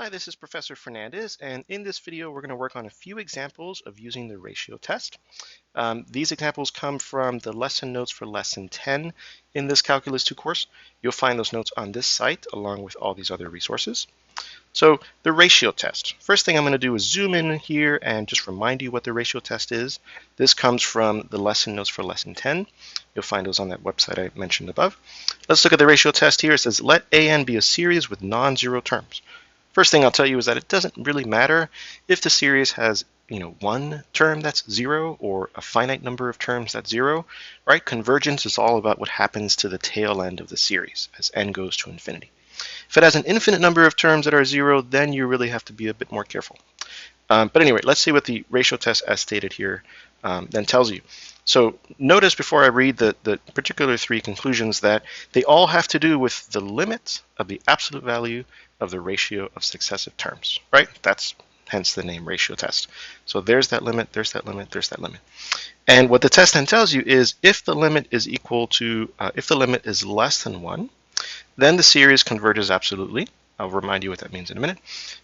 Hi, this is Professor Fernandez, and in this video we're going to work on a few examples of using the ratio test. These examples come from the lesson notes for lesson 10 in this Calculus 2 course. You'll find those notes on this site along with all these other resources. So the ratio test. First thing I'm going to do is zoom in here and just remind you what the ratio test is. This comes from the lesson notes for lesson 10. You'll find those on that website I mentioned above. Let's look at the ratio test here. It says let AN be a series with non-zero terms. First thing I'll tell you is that it doesn't really matter if the series has one term that's zero or a finite number of terms that's zero, right? Convergence is all about what happens to the tail end of the series as n goes to infinity. If it has an infinite number of terms that are zero, then you really have to be a bit more careful. But anyway, let's see what the ratio test as stated here then tells you. So notice before I read the particular three conclusions that they all have to do with the limit of the absolute value of the ratio of successive terms, right? That's hence the name ratio test. So there's that limit, there's that limit, there's that limit. And what the test then tells you is if the limit is equal to, if the limit is less than 1, then the series converges absolutely. I'll remind you what that means in a minute.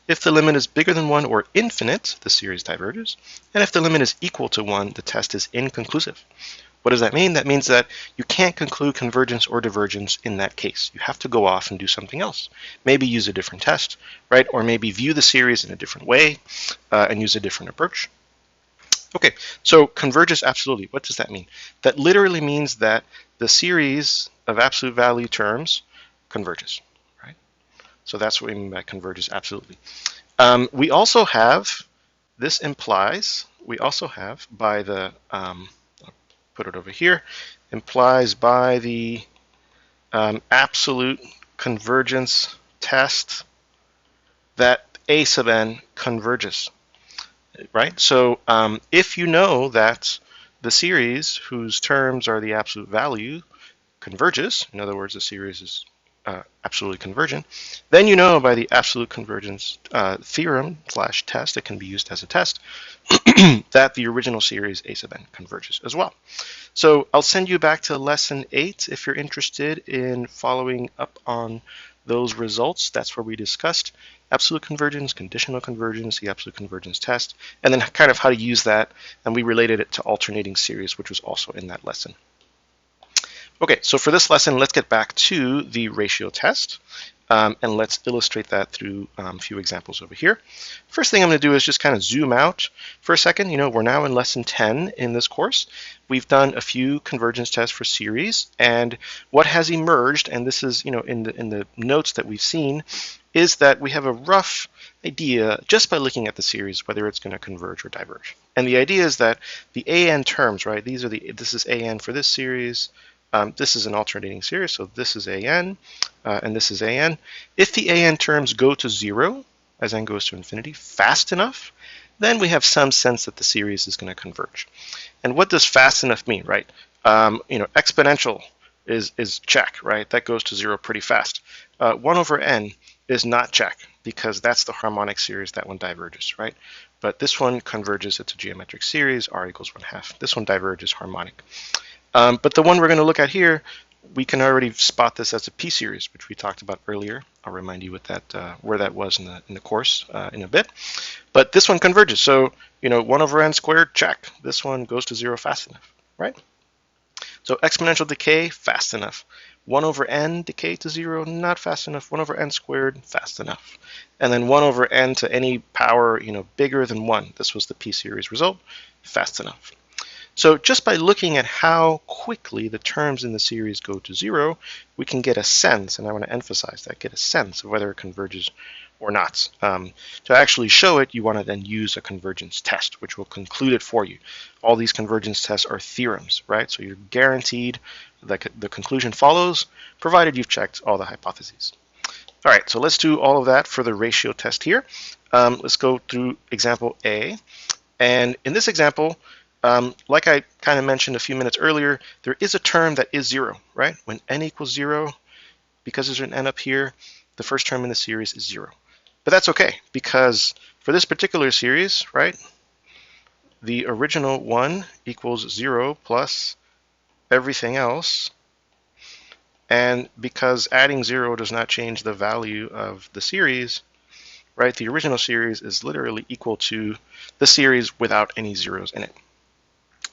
If the limit is bigger than 1 or infinite, the series diverges. And if the limit is equal to 1, the test is inconclusive. What does that mean? That means that you can't conclude convergence or divergence in that case. You have to go off and do something else. Maybe use a different test, right? Or maybe view the series in a different way and use a different approach. Okay, so converges absolutely. What does that mean? That literally means that the series of absolute value terms converges. So that's what we mean by converges absolutely. We also have, this implies, we also have by the, I'll put it over here, implies by the absolute convergence test that A sub n converges, right? So if you know that the series whose terms are the absolute value converges, in other words, the series is absolutely convergent, then you know by the absolute convergence theorem / test, it can be used as a test, that the original series A sub n converges as well. So I'll send you back to lesson 8 if you're interested in following up on those results. That's where we discussed absolute convergence, conditional convergence, the absolute convergence test, and then kind of how to use that, and we related it to alternating series, which was also in that lesson. Okay, so for this lesson, let's get back to the ratio test, and let's illustrate that through a few examples over here. First thing I'm going to do is just kind of zoom out for a second. We're now in lesson 10 in this course. We've done a few convergence tests for series, and what has emerged, and this is in the notes that we've seen, is that we have a rough idea just by looking at the series whether it's going to converge or diverge. And the idea is that the AN terms, right? This is AN for this series. This is an alternating series, so this is AN, and this is AN. If the AN terms go to 0, as n goes to infinity, fast enough, then we have some sense that the series is going to converge. And what does fast enough mean, right? Exponential is check, right? That goes to 0 pretty fast. 1 over n is not check, because that's the harmonic series, that one diverges, right? But this one converges, it's a geometric series, r equals 1/2. This one diverges harmonic. But the one we're going to look at here, we can already spot this as a p-series, which we talked about earlier. I'll remind you what that, where that was in the course in a bit. But this one converges. So 1 over n squared, check. This one goes to 0 fast enough, right? So exponential decay, fast enough. 1 over n decay to 0, not fast enough. 1 over n squared, fast enough. And then 1 over n to any power bigger than 1. This was the p-series result, fast enough. So just by looking at how quickly the terms in the series go to 0, we can get a sense, and I want to emphasize that, get a sense of whether it converges or not. To actually show it, you want to then use a convergence test, which will conclude it for you. All these convergence tests are theorems, right? So you're guaranteed that the conclusion follows, provided you've checked all the hypotheses. All right, so let's do all of that for the ratio test here. Let's go through example A. And in this example, like I kind of mentioned a few minutes earlier, there is a term that is 0, right? When n equals 0, because there's an n up here, the first term in the series is 0. But that's okay, because for this particular series, right, the original 1 equals 0 plus everything else. And because adding 0 does not change the value of the series, right? The original series is literally equal to the series without any zeros in it.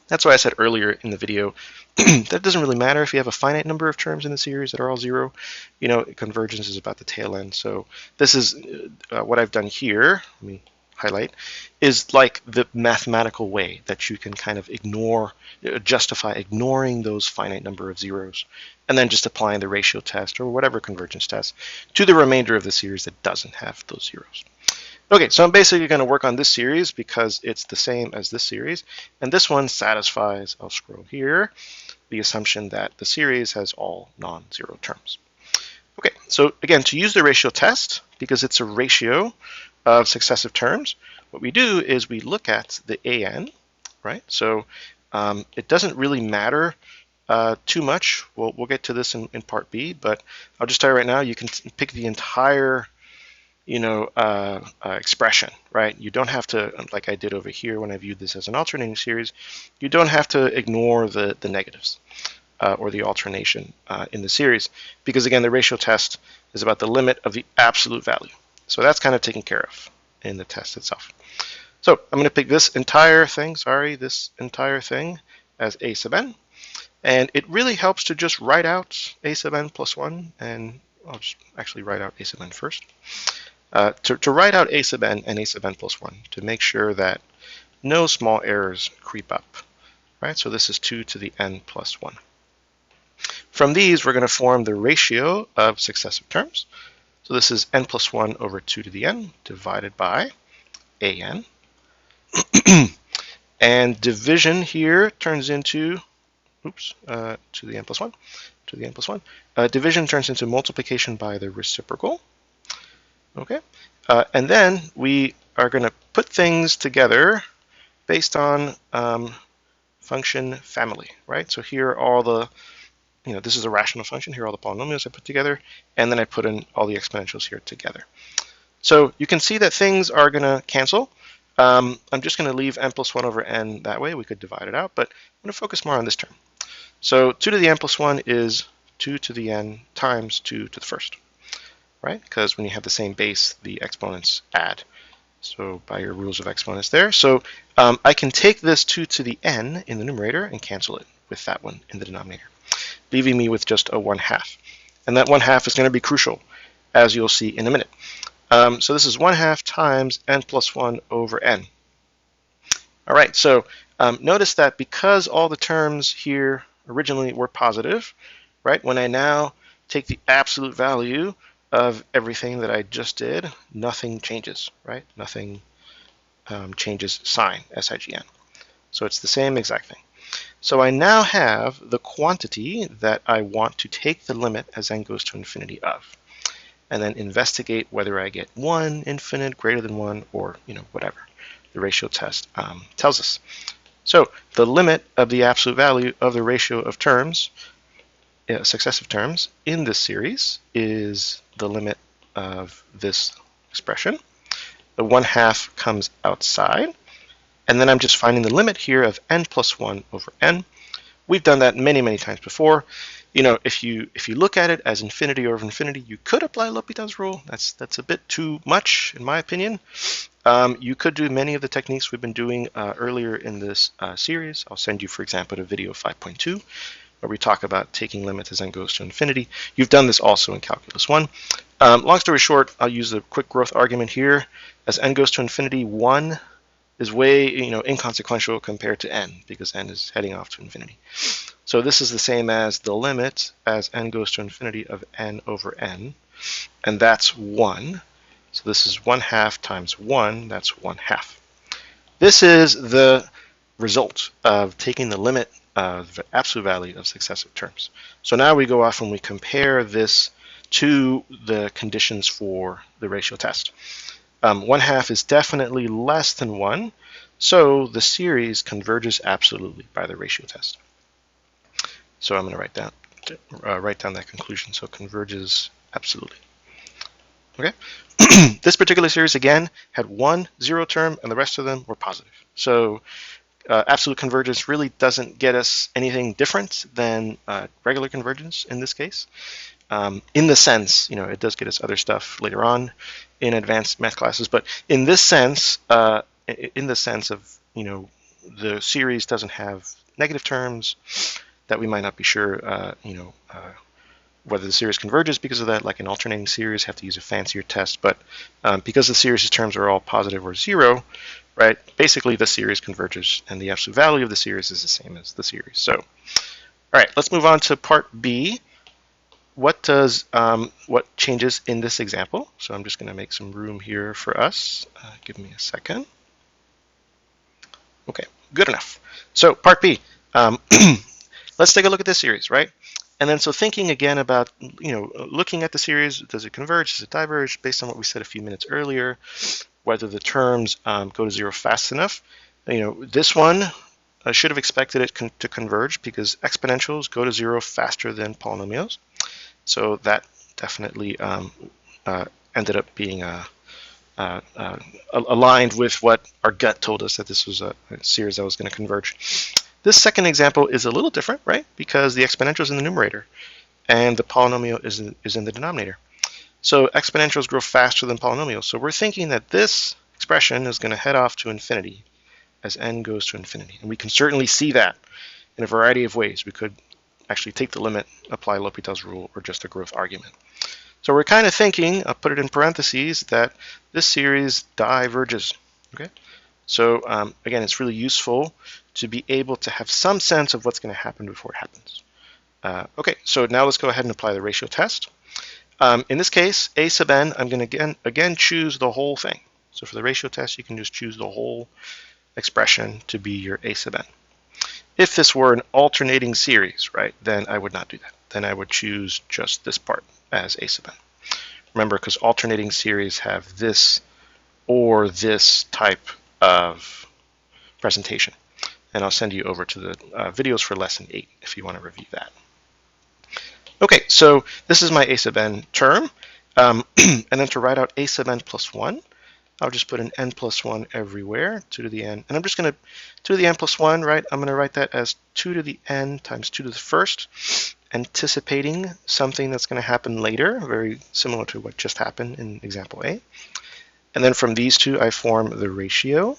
That's why I said earlier in the video that doesn't really matter if you have a finite number of terms in the series that are all zero. You know, convergence is about the tail end. So this is what I've done here. Let me highlight, is like the mathematical way that you can kind of ignore, justify ignoring those finite number of zeros, and then just applying the ratio test or whatever convergence test to the remainder of the series that doesn't have those zeros. Okay, so I'm basically going to work on this series because it's the same as this series, and this one satisfies, I'll scroll here, the assumption that the series has all non-zero terms. Okay, so again, to use the ratio test, because it's a ratio of successive terms, what we do is we look at the AN, right? So it doesn't really matter too much. We'll get to this in part B, but I'll just tell you right now, you can pick the entire expression, right? You don't have to, like I did over here when I viewed this as an alternating series, you don't have to ignore the negatives or the alternation in the series, because again, the ratio test is about the limit of the absolute value. So that's kind of taken care of in the test itself. So I'm going to pick this entire thing, as a sub n, and it really helps to just write out a sub n plus 1, and I'll just actually write out a sub n first. To write out a sub n and a sub n plus 1 to make sure that no small errors creep up, right? So this is 2 to the n plus 1. From these, we're going to form the ratio of successive terms. So this is n plus 1 over 2 to the n divided by an. And division here turns into, to the n plus 1, to the n plus 1. Division turns into multiplication by the reciprocal. Okay, and then we are going to put things together based on function family, right? So here are all the, this is a rational function. Here are all the polynomials I put together, and then I put in all the exponentials here together. So you can see that things are going to cancel. I'm just going to leave n plus 1 over n that way. We could divide it out, but I'm going to focus more on this term. So 2 to the n plus 1 is 2 to the n times 2 to the first, right? Because when you have the same base, the exponents add. So by your rules of exponents there. So I can take this 2 to the n in the numerator and cancel it with that one in the denominator, leaving me with just a 1/2. And that 1/2 is going to be crucial, as you'll see in a minute. So this is 1/2 times n plus 1 over n. All right, so notice that because all the terms here originally were positive, right? When I now take the absolute value of everything that I just did, nothing changes, right? Nothing changes sign, SIGN. So it's the same exact thing. So I now have the quantity that I want to take the limit as n goes to infinity of, and then investigate whether I get 1 infinite, greater than 1, or whatever the ratio test tells us. So the limit of the absolute value of the ratio of terms, successive terms in this series, is the limit of this expression. The 1/2 comes outside, and then I'm just finding the limit here of n plus 1 over n. We've done that many, many times before. If you look at it as infinity over infinity, you could apply L'Hopital's rule. That's a bit too much, in my opinion. You could do many of the techniques we've been doing earlier in this series. I'll send you, for example, to video 5.2, where we talk about taking limits as n goes to infinity. You've done this also in Calculus 1. Long story short, I'll use the quick growth argument here. As n goes to infinity, 1 is way inconsequential compared to n, because n is heading off to infinity. So this is the same as the limit as n goes to infinity of n over n, and that's 1. So this is 1/2 times 1, that's 1/2. This is the result of taking the limit of the absolute value of successive terms. So now we go off and we compare this to the conditions for the ratio test. 1/2 is definitely less than 1, so the series converges absolutely by the ratio test. So I'm going to write down that conclusion. So converges absolutely. Okay. This particular series again had 1 zero term, and the rest of them were positive. So absolute convergence really doesn't get us anything different than regular convergence in this case. in the sense, it does get us other stuff later on in advanced math classes, but in this sense, of, the series doesn't have negative terms that we might not be sure, whether the series converges because of that. Like an alternating series, have to use a fancier test, but because the series' terms are all positive or zero, right, basically the series converges and the absolute value of the series is the same as the series. So, all right, let's move on to part B. What changes in this example? So I'm just going to make some room here for us. Give me a second. Okay, good enough. So part B. Let's take a look at this series, right? And then so thinking again about, looking at the series, does it converge, does it diverge, based on what we said a few minutes earlier, whether the terms go to zero fast enough. This one, I should have expected it to converge because exponentials go to zero faster than polynomials. So that definitely ended up being aligned with what our gut told us, that this was a series that was going to converge. This second example is a little different, right? Because the exponential is in the numerator and the polynomial is in the denominator. So exponentials grow faster than polynomials. So we're thinking that this expression is going to head off to infinity as n goes to infinity. And we can certainly see that in a variety of ways. We could actually take the limit, apply L'Hopital's rule, or just a growth argument. So we're kind of thinking, I'll put it in parentheses, that this series diverges. Okay. So again, it's really useful to be able to have some sense of what's going to happen before it happens. Okay, so now let's go ahead and apply the ratio test. In this case, a sub n, I'm going to again choose the whole thing. So for the ratio test, you can just choose the whole expression to be your a sub n. If this were an alternating series, right, then I would not do that. Then I would choose just this part as a sub n. Remember, because alternating series have this or this type of presentation. And I'll send you over to the videos for lesson 8 if you want to review that. Okay, so this is my a sub n term. And then to write out a sub n plus 1, I'll just put an n plus 1 everywhere, 2 to the n. And I'm just going to, 2 to the n plus 1, right? I'm going to write that as 2 to the n times 2 to the first, anticipating something that's going to happen later, very similar to what just happened in example A. And then from these two, I form the ratio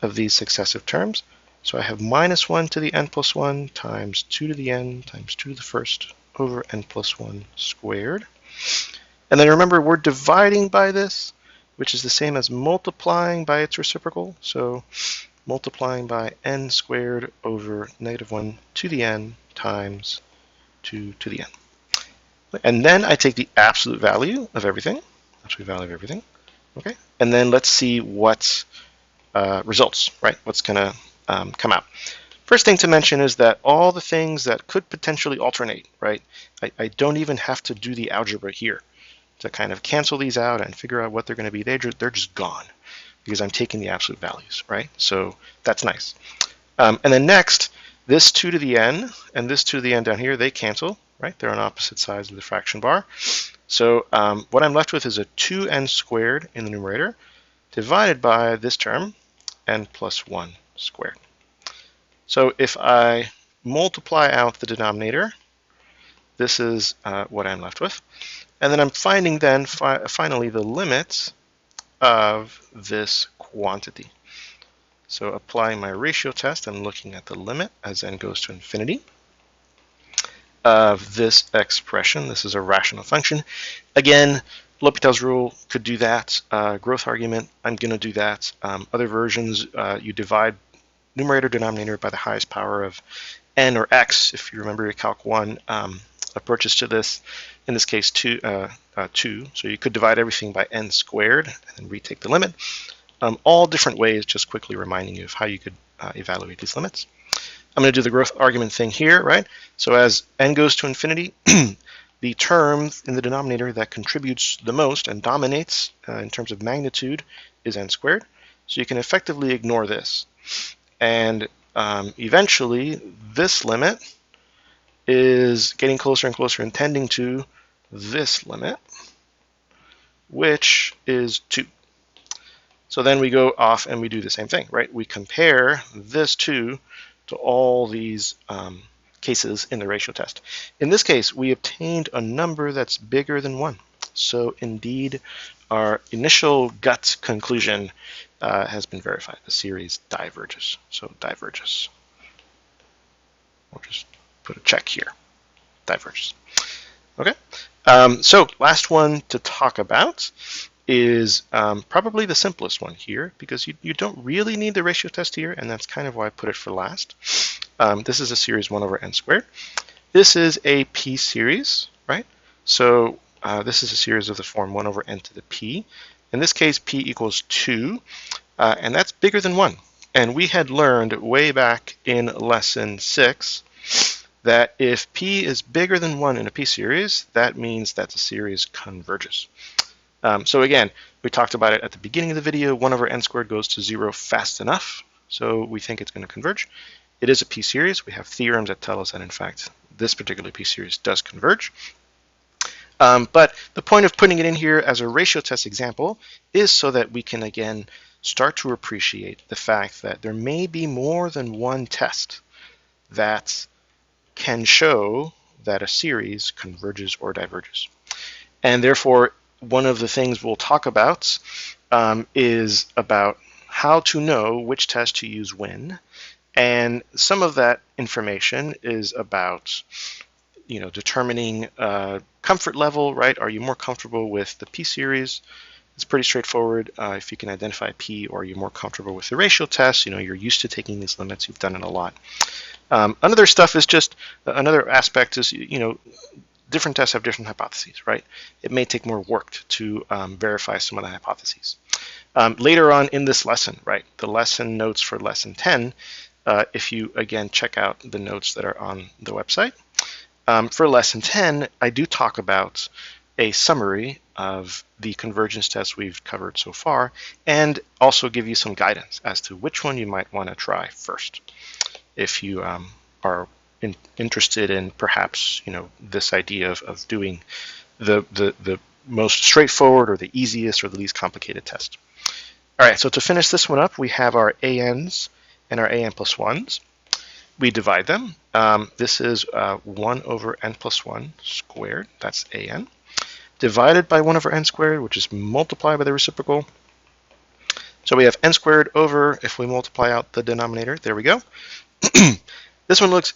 of these successive terms. So I have minus 1 to the n plus 1 times 2 to the n times 2 to the first over n plus 1 squared. And then remember, we're dividing by this, which is the same as multiplying by its reciprocal. So multiplying by n squared over negative 1 to the n times 2 to the n. And then I take the absolute value of everything, okay? And then let's see what results, right? What's going to come out. First thing to mention is that all the things that could potentially alternate, right? I don't even have to do the algebra here to kind of cancel these out and figure out what they're going to be. They're just gone because I'm taking the absolute values, right? So that's nice. And then next, this 2 to the n and this 2 to the n down here, they cancel, right? They're on opposite sides of the fraction bar. So what I'm left with is a 2n squared in the numerator divided by this term, n plus 1 squared. So if I multiply out the denominator, this is what I'm left with. And then I'm finding then finally the limits of this quantity. So applying my ratio test, I'm looking at the limit as n goes to infinity of this expression. This is a rational function. Again, L'Hopital's rule could do that. Growth argument, I'm going to do that. Other versions, you divide numerator denominator by the highest power of n or x. If you remember your Calc 1 approaches to this, in this case 2. So you could divide everything by n squared and then retake the limit. All different ways, just quickly reminding you of how you could evaluate these limits. I'm going to do the growth argument thing here, right? So as n goes to infinity, the term in the denominator that contributes the most and dominates in terms of magnitude is n squared. So you can effectively ignore this. And eventually, this limit is getting closer and closer and tending to this limit, which is 2. So then we go off and we do the same thing, right? We compare this 2 to all these cases in the ratio test. In this case, we obtained a number that's bigger than 1. So indeed, our initial gut conclusion has been verified. The series diverges. So diverges. We'll just put a check here. Diverges. Okay. So last one to talk about is probably the simplest one here, because you don't really need the ratio test here, and that's kind of why I put it for last. This is a series 1 over n squared. This is a p series, right? So this is a series of the form 1 over n to the p. In this case, p equals 2, and that's bigger than 1. And we had learned way back in lesson 6 that if p is bigger than 1 in a p series, that means that the series converges. So again, we talked about it at the beginning of the video. 1 over n squared goes to 0 fast enough, so we think it's going to converge. It is a p series. We have theorems that tell us that, in fact, this particular p series does converge. But the point of putting it in here as a ratio test example is so that we can, again, start to appreciate the fact that there may be more than one test that can show that a series converges or diverges. And therefore, one of the things we'll talk about is about how to know which test to use when. And some of that information is about, determining comfort level, right? Are you more comfortable with the p series? It's pretty straightforward. If you can identify p, or you're more comfortable with the ratio test, you're used to taking these limits, you've done it a lot. Another stuff is just, another aspect is, different tests have different hypotheses, right? It may take more work to verify some of the hypotheses. Later on in this lesson, right, the lesson notes for lesson 10, if you, again, check out the notes that are on the website, for lesson 10, I do talk about a summary of the convergence tests we've covered so far, and also give you some guidance as to which one you might want to try first. If you are interested in perhaps this idea of doing the most straightforward or the easiest or the least complicated test. All right, so to finish this one up, we have our ANs and our AN plus 1s. We divide them. This is 1 over n plus 1 squared, that's AN, divided by 1 over n squared, which is multiplied by the reciprocal. So we have n squared over, if we multiply out the denominator, there we go. This one looks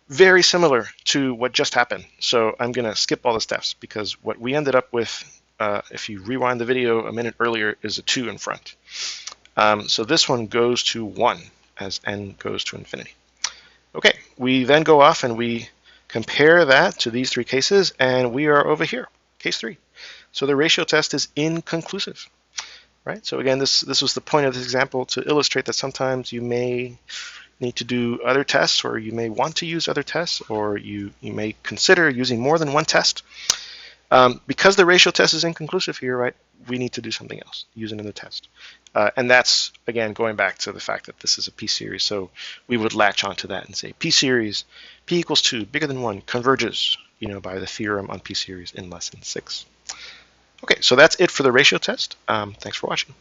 very similar to what just happened. So I'm going to skip all the steps, because what we ended up with, if you rewind the video a minute earlier, is a 2 in front. So this one goes to 1 as n goes to infinity. Okay, we then go off and we compare that to these 3 cases, and we are over here, case 3. So the ratio test is inconclusive, right? So again, this was the point of this example, to illustrate that sometimes you may need to do other tests, or you may want to use other tests, or you may consider using more than one test. Because the ratio test is inconclusive here, right, we need to do something else, use another test. And that's, again, going back to the fact that this is a p series, so we would latch onto that and say p series, p equals 2, bigger than 1, converges, by the theorem on p series in lesson 6. Okay, so that's it for the ratio test. Thanks for watching.